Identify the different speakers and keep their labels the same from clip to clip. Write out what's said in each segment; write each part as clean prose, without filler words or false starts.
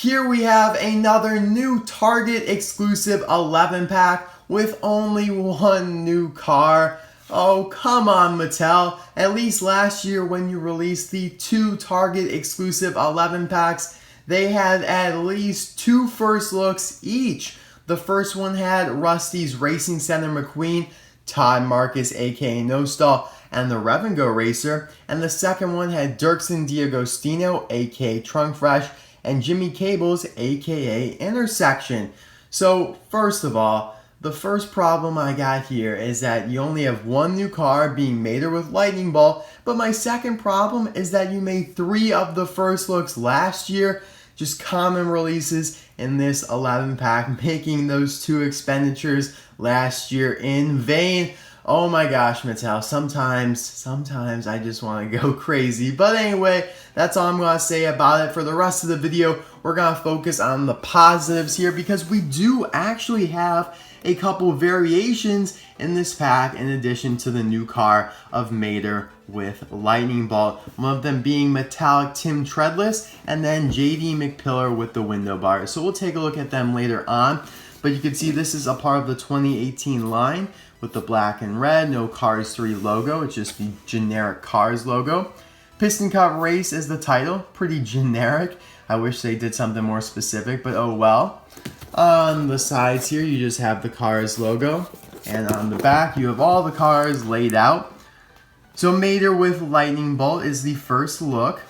Speaker 1: Here we have another new Target exclusive 11 pack with only one new car. Oh, come on, Mattel. At least last year when you released the two Target exclusive 11 packs, they had at least two first looks each. The first one had Rust-eze Racing Center McQueen, Todd Marcus aka No Stall, and the Rev and Go Racer. And the second one had Dirkson D'Agostino aka Trunk Fresh, and Jimmy Cables aka Intersection. So first of all, the first problem I got here is that you only have one new car being Mater with Lightning Bolt, but my second problem is that you made three of the first looks last year, just common releases in this 11 pack, making those two expenditures last year in vain. Oh my gosh, Mattel, sometimes I just want to go crazy. But anyway, that's all I'm going to say about it. For the rest of the video, we're going to focus on the positives here because we do actually have a couple variations in this pack in addition to the new car of Mater with Lightning Bolt. One of them being metallic Tim Treadless and then JD McPillar with the window bars. So we'll take a look at them later on. But you can see this is a part of the 2018 line with the black and red, no Cars 3 logo, it's just the generic Cars logo. Piston Cup Race is the title, pretty generic. I wish they did something more specific, but oh well. On the sides here, you just have the Cars logo, and on the back, you have all the cars laid out. So Mater with Lightning Bolt is the first look.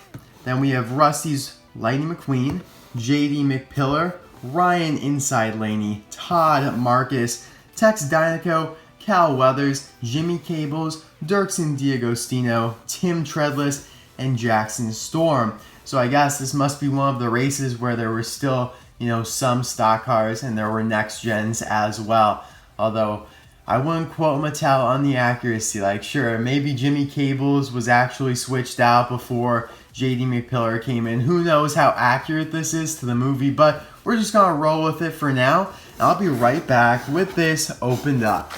Speaker 1: Then we have Rust-eze Lightning McQueen, JD McPillar, Ryan Inside Laney, Todd Marcus, Tex Dinoco, Cal Weathers, Jimmy Cables, Dirkson D'Agostino, Tim Treadless, and Jackson Storm. So I guess this must be one of the races where there were still, some stock cars and there were next gens as well. Although I wouldn't quote Mattel on the accuracy. Like, sure, maybe Jimmy Cables was actually switched out before JD McPillar came in. Who knows how accurate this is to the movie, but we're just gonna roll with it for now. And I'll be right back with this opened up.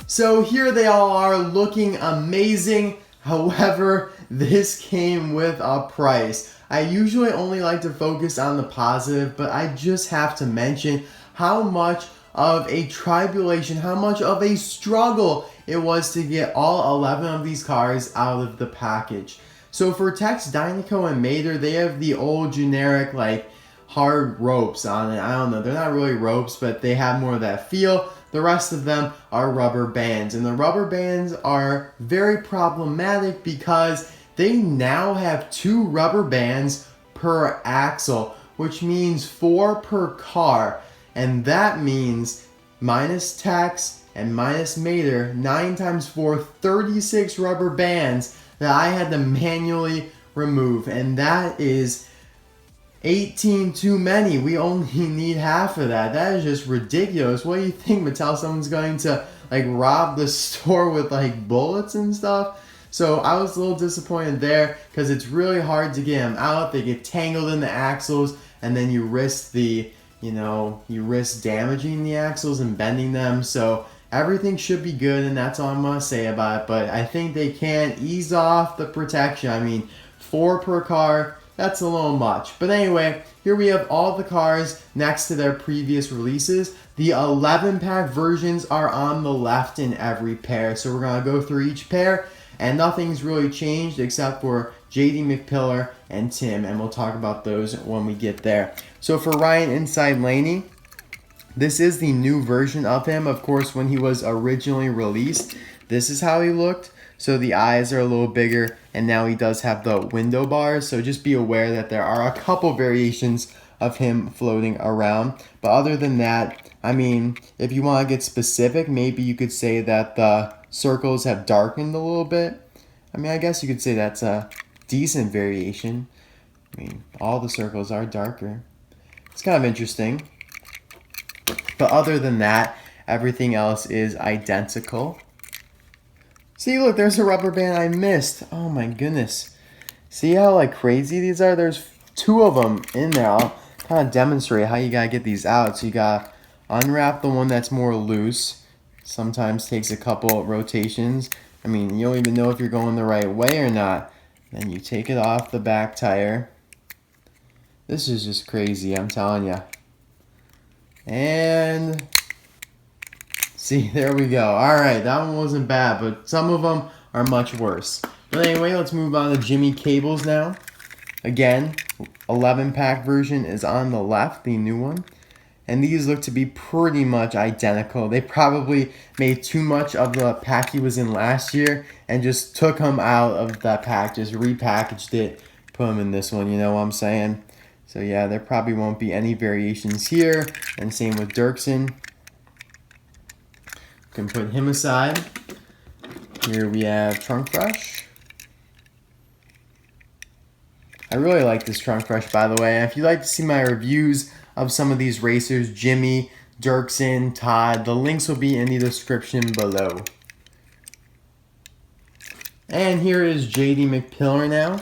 Speaker 1: So here they all are looking amazing. However, this came with a price. I usually only like to focus on the positive, but I just have to mention how much of a tribulation, how much of a struggle it was to get all 11 of these cars out of the package. So for Tex Dinoco and Mater, they have the old generic hard ropes on it. I don't know, they're not really ropes, but they have more of that feel. The rest of them are rubber bands, and the rubber bands are very problematic because they now have 2 rubber bands per axle, which means 4 per car, and that means minus Tex and minus Mater, 9 times 4, 36 rubber bands that I had to manually remove, and that is 18 too many. We only need half of that. That is just ridiculous. What do you think, Mattel? Someone's going to rob the store with bullets and stuff? So I was a little disappointed there because it's really hard to get them out. They get tangled in the axles, and then you risk damaging the axles and bending them. So everything should be good, and that's all I'm gonna say about it. But I think they can ease off the protection. I mean, 4 per car. That's a little much. But anyway, here we have all the cars next to their previous releases. The 11 pack versions are on the left in every pair. So we're going to go through each pair, and nothing's really changed except for JD McPillar and Tim, and we'll talk about those when we get there. So for Ryan Inside Laney, this is the new version of him. Of course, when he was originally released, this is how he looked. So the eyes are a little bigger, and now he does have the window bars. So just be aware that there are a couple variations of him floating around. But other than that, I mean, if you want to get specific, maybe you could say that the circles have darkened a little bit. I mean, I guess you could say that's a decent variation. I mean, all the circles are darker. It's kind of interesting. But other than that, everything else is identical. See, look, there's a rubber band I missed. Oh my goodness. See how crazy these are? There's two of them in there. I'll kind of demonstrate how you gotta get these out. So you gotta unwrap the one that's more loose. Sometimes takes a couple rotations. I mean, you don't even know if you're going the right way or not. Then you take it off the back tire. This is just crazy, I'm telling you. And see, there we go. All right, that one wasn't bad, but some of them are much worse. But anyway, let's move on to Jimmy cables now. Again, 11-pack version is on the left, the new one. And these look to be pretty much identical. They probably made too much of the pack he was in last year and just took him out of that pack, just repackaged it, put him in this one, you know what I'm saying? So yeah, there probably won't be any variations here. And same with Dirkson. Can put him aside. Here we have Trunk Brush. I really like this Trunk Brush, by the way. If you'd like to see my reviews of some of these racers, Jimmy, Dirkson, Todd, the links will be in the description below. And here is JD McPillar now.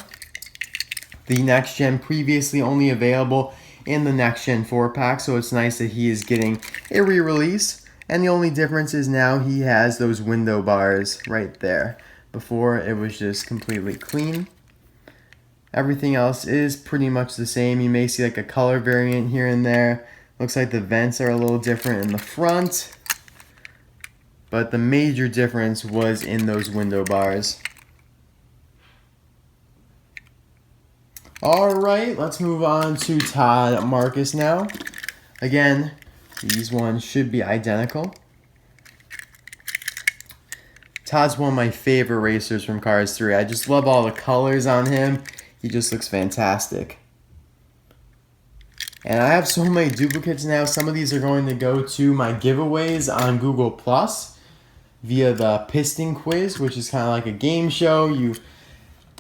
Speaker 1: The Next Gen, previously only available in the Next Gen 4-pack, so it's nice that he is getting a re-release. And the only difference is now he has those window bars right there. Before, it was just completely clean. Everything else is pretty much the same. You may see like a color variant here and there. Looks like the vents are a little different in the front. But the major difference was in those window bars. Alright, let's move on to Todd Marcus now. Again, these ones should be identical. Todd's one of my favorite racers from Cars 3. I just love all the colors on him. He just looks fantastic. And I have so many duplicates now. Some of these are going to go to my giveaways on Google Plus via the Piston Quiz, which is kind of like a game show. You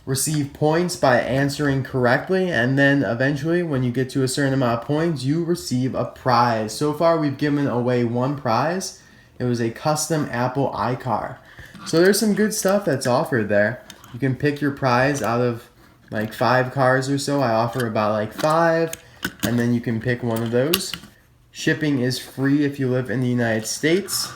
Speaker 1: receive points by answering correctly, and then eventually when you get to a certain amount of points, you receive a prize. So far, we've given away one prize. It was a custom Apple iCar. So there's some good stuff that's offered there. You can pick your prize out of like 5 cars or so. I offer about like 5, and then you can pick one of those. Shipping is free if you live in the United States.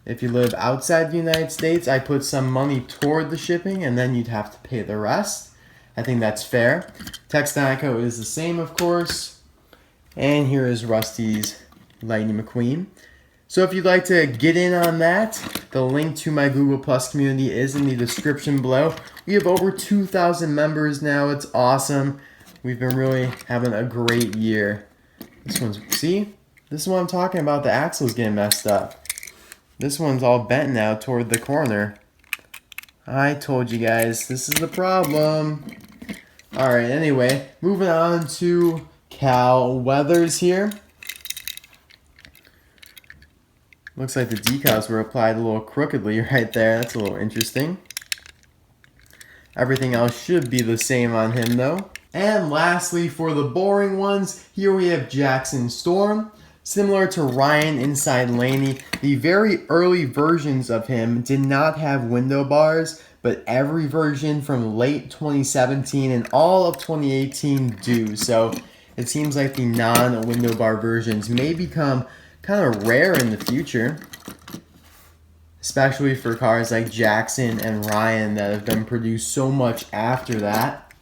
Speaker 1: If you live outside the United States, I put some money toward the shipping, and then you'd have to pay the rest. I think that's fair. Tex Dinoco is the same, of course. And here is Rust-eze Lightning McQueen. So if you'd like to get in on that, the link to my Google Plus community is in the description below. We have over 2,000 members now. It's awesome. We've been really having a great year. This one's, see? This is what I'm talking about. The axle's getting messed up. This one's all bent now toward the corner. I told you guys, this is the problem. Alright, anyway, moving on to Cal Weathers here. Looks like the decals were applied a little crookedly right there. That's a little interesting. Everything else should be the same on him though. And lastly, for the boring ones, here we have Jackson Storm. Similar to Ryan inside Laney, the very early versions of him did not have window bars, but every version from late 2017 and all of 2018 do. So it seems like the non-window bar versions may become kind of rare in the future, especially for cars like Jackson and Ryan that have been produced so much after that.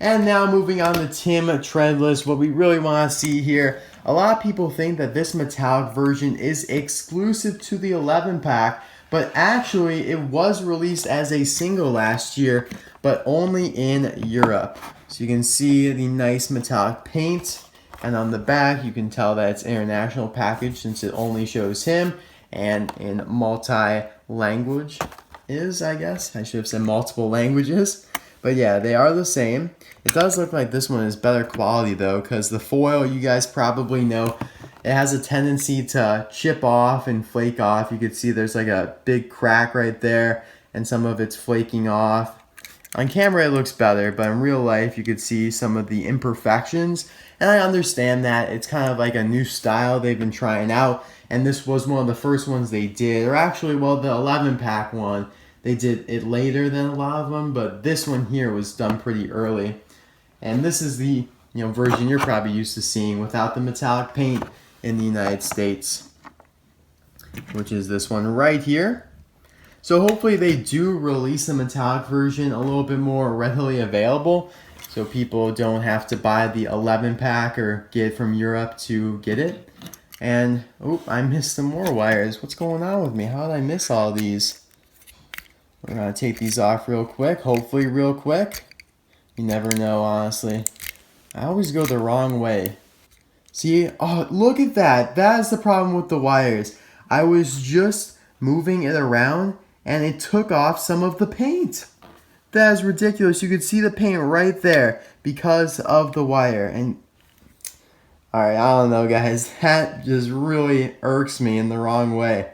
Speaker 1: And now moving on to Tim Treadless, what we really want to see here. A lot of people think that this metallic version is exclusive to the 11-pack, but actually it was released as a single last year, but only in Europe. So you can see the nice metallic paint. And on the back, you can tell that it's international package since it only shows him and in multi-language I guess. I should have said multiple languages. But yeah, they are the same. It does look like this one is better quality though, because the foil, you guys probably know, it has a tendency to chip off and flake off. You can see there's like a big crack right there and some of it's flaking off. On camera it looks better, but in real life you could see some of the imperfections. And I understand that. It's kind of like a new style they've been trying out. And this was one of the first ones they did. Or actually, well, the 11-pack one, they did it later than a lot of them. But this one here was done pretty early. And this is the version you're probably used to seeing without the metallic paint in the United States, which is this one right here. So hopefully they do release the metallic version a little bit more readily available, so people don't have to buy the 11 pack or get it from Europe to get it. And, oh, I missed some more wires. What's going on with me? How did I miss all these? We're going to take these off real quick, hopefully real quick. You never know, honestly. I always go the wrong way. See? Oh, look at that. That is the problem with the wires. I was just moving it around, and it took off some of the paint. That is ridiculous. You could see the paint right there because of the wire. And alright, I don't know, guys. That just really irks me in the wrong way.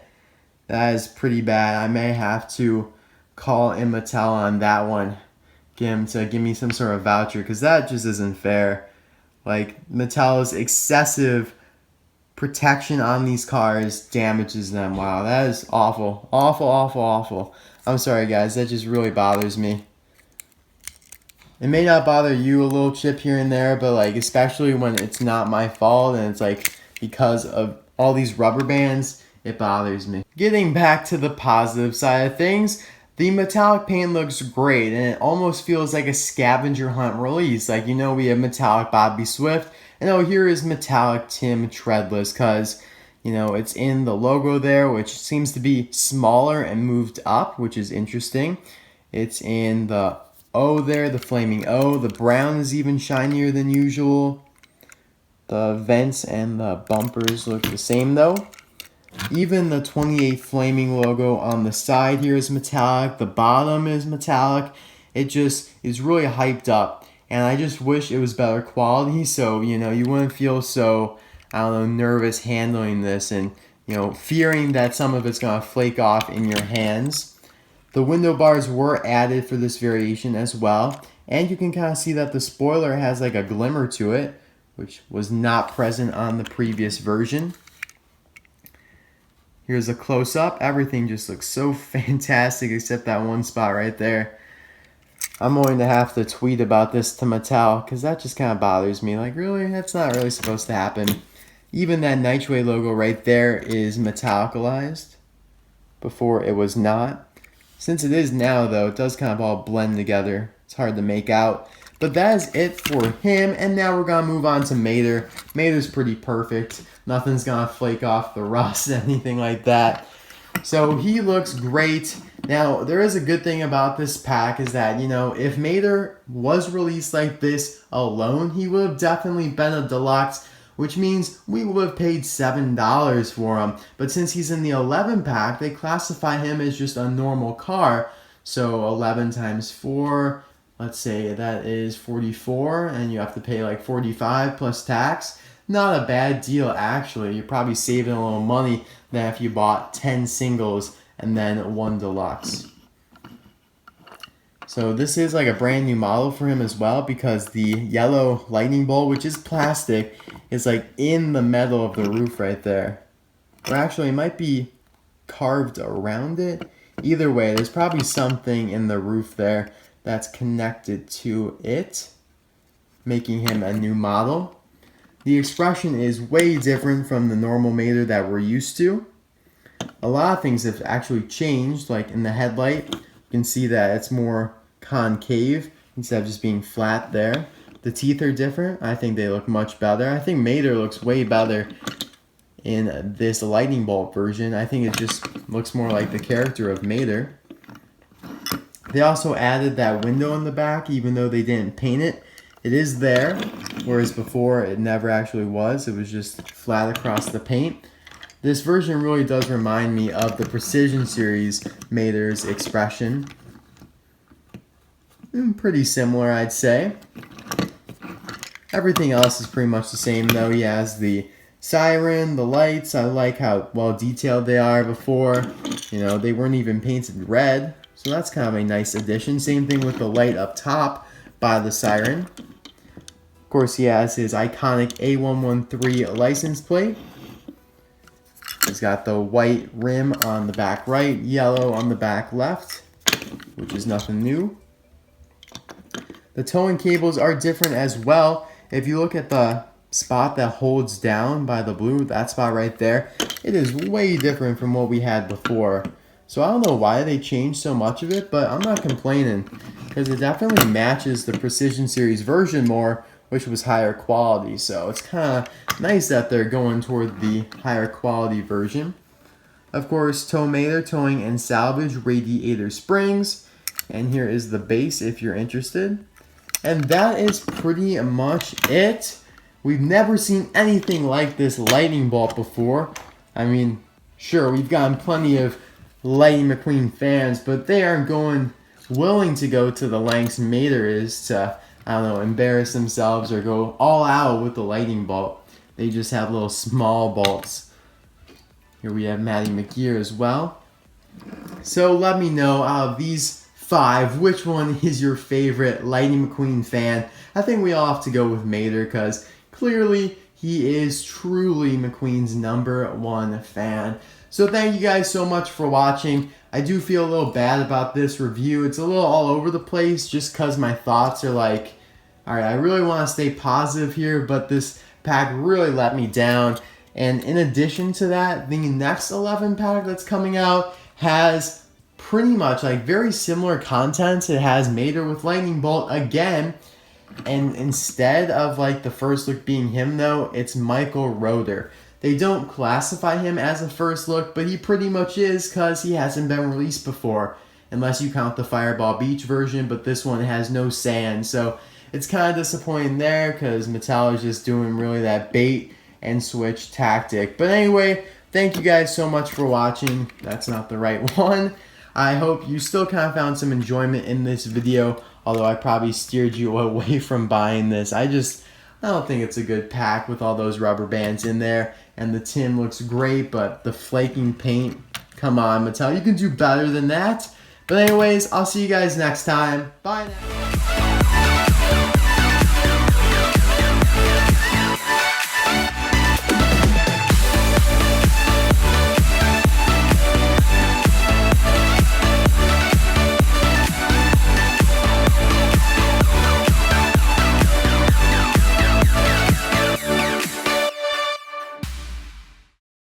Speaker 1: That is pretty bad. I may have to call in Mattel on that one. Get him to give me some sort of voucher, because that just isn't fair. Like, Mattel's excessive protection on these cars damages them. Wow, that is awful. Awful, awful, awful. I'm sorry, guys. That just really bothers me. It may not bother you, a little chip here and there, but like, especially when it's not my fault and it's like because of all these rubber bands, it bothers me. Getting back to the positive side of things, the metallic paint looks great, and it almost feels like a scavenger hunt release. Like, we have metallic Bobby Swift, and oh, here is metallic Tim Treadless, because, it's in the logo there, which seems to be smaller and moved up, which is interesting. It's in the O there, the flaming O. The brown is even shinier than usual. The vents and the bumpers look the same, though. Even the 28 flaming logo on the side here is metallic. The bottom is metallic. It just is really hyped up. And I just wish it was better quality, so, you wouldn't feel so, nervous handling this and, fearing that some of it's going to flake off in your hands. The window bars were added for this variation as well. And you can kind of see that the spoiler has like a glimmer to it, which was not present on the previous version. Here's a close-up. Everything just looks so fantastic except that one spot right there. I'm going to have to tweet about this to Mattel because that just kind of bothers me. Like, really? That's not really supposed to happen. Even that Nitro logo right there is metallicalized. Before it was not. Since it is now, though, it does kind of all blend together. It's hard to make out. But that is it for him. And now we're going to move on to Mater. Mater's pretty perfect. Nothing's going to flake off the rust, anything like that. So he looks great. Now, there is a good thing about this pack is that, if Mater was released like this alone, he would have definitely been a deluxe, which means we would have paid $7 for him. But since he's in the 11 pack, they classify him as just a normal car. So 11 times 4, let's say that is 44, and you have to pay like 45 plus tax. Not a bad deal, actually. You're probably saving a little money than if you bought 10 singles and then one deluxe. So this is like a brand new model for him as well, because the yellow lightning bolt, which is plastic, is like in the metal of the roof right there. Or actually, it might be carved around it. Either way, there's probably something in the roof there that's connected to it, making him a new model. The expression is way different from the normal Mater that we're used to. A lot of things have actually changed, like in the headlight, you can see that it's more concave instead of just being flat there. The teeth are different. I think they look much better. I think Mater looks way better in this lightning bolt version. I think it just looks more like the character of Mater. They also added that window in the back, even though they didn't paint it. It is there, whereas before it never actually was. It was just flat across the paint. This version really does remind me of the Precision Series Mater's expression. Pretty similar, I'd say. Everything else is pretty much the same, though. He has the siren, the lights. I like how well detailed they are. Before, they weren't even painted red, so that's kind of a nice addition. Same thing with the light up top by the siren. Of course, he has his iconic A113 license plate. He's got the white rim on the back right, yellow on the back left, which is nothing new. The towing cables are different as well. If you look at the spot that holds down by the blue, that spot right there, it is way different from what we had before. So I don't know why they changed so much of it, but I'm not complaining because it definitely matches the Precision Series version more, which was higher quality. So it's kind of nice that they're going toward the higher quality version. Of course, Tomater Towing and Salvage radiator springs. And here is the base if you're interested. And that is pretty much it. We've never seen anything like this lightning bolt before. I mean, sure, we've gotten plenty of Lightning McQueen fans, but they aren't willing to go to the lengths Mater is to, I don't know, embarrass themselves or go all out with the lightning bolt. They just have little small bolts. Here we have Maddie McGear as well. So let me know out of these 5, which one is your favorite Lightning McQueen fan? I think we all have to go with Mater because clearly he is truly McQueen's #1 fan. So thank you guys so much for watching. I do feel a little bad about this review. It's a little all over the place just because my thoughts are like, alright, I really want to stay positive here, but this pack really let me down. And in addition to that, the next 11 pack that's coming out has pretty much like very similar content. It has Mater with Lightning Bolt again. And instead of like the first look being him though, it's Michael Roeder. They don't classify him as a first look, but he pretty much is because he hasn't been released before. Unless you count the Fireball Beach version, but this one has no sand. So it's kind of disappointing there because Mattel is just doing really that bait and switch tactic. But anyway, thank you guys so much for watching. That's not the right one. I hope you still kind of found some enjoyment in this video, although I probably steered you away from buying this. I don't think it's a good pack with all those rubber bands in there, and the tin looks great, but the flaking paint, come on Mattel, you can do better than that. But anyways, I'll see you guys next time. Bye now.